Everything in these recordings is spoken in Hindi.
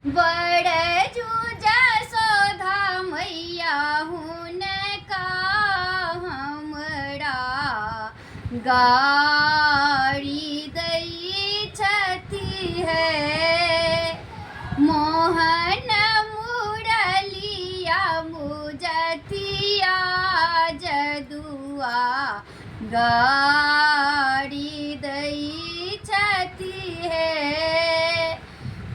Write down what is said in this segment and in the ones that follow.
बड़ जूजा सोधा मैया हुनका हमरा गाड़ी दै छथि है। मोहन मुरलिया मुजतिया जदुआ गाड़ी दै छथि है।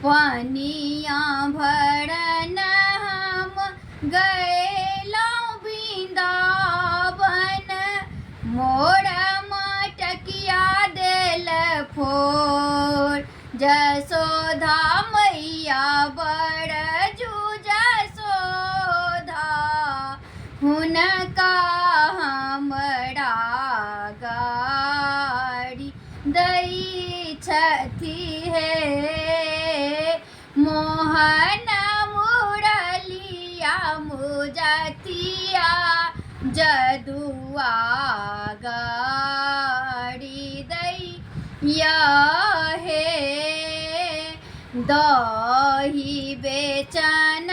पनिया भरन हम गैलौं वृन्दावन, मोर मटकिया देल फोर। जसोधा मैया बड़ जूजा सोधा हुनका हमरा गाड़ी दै छथि है। मोहन मुरलिया मुजतिया जदुआ गाड़ी दै हे। दही बेचन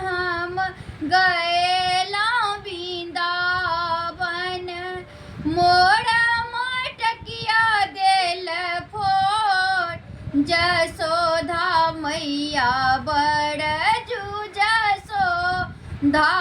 हम गैलौं वृन्दावन, मोर मटकिया देल फोर। जसोधा मैया बड़ जूजा सोधा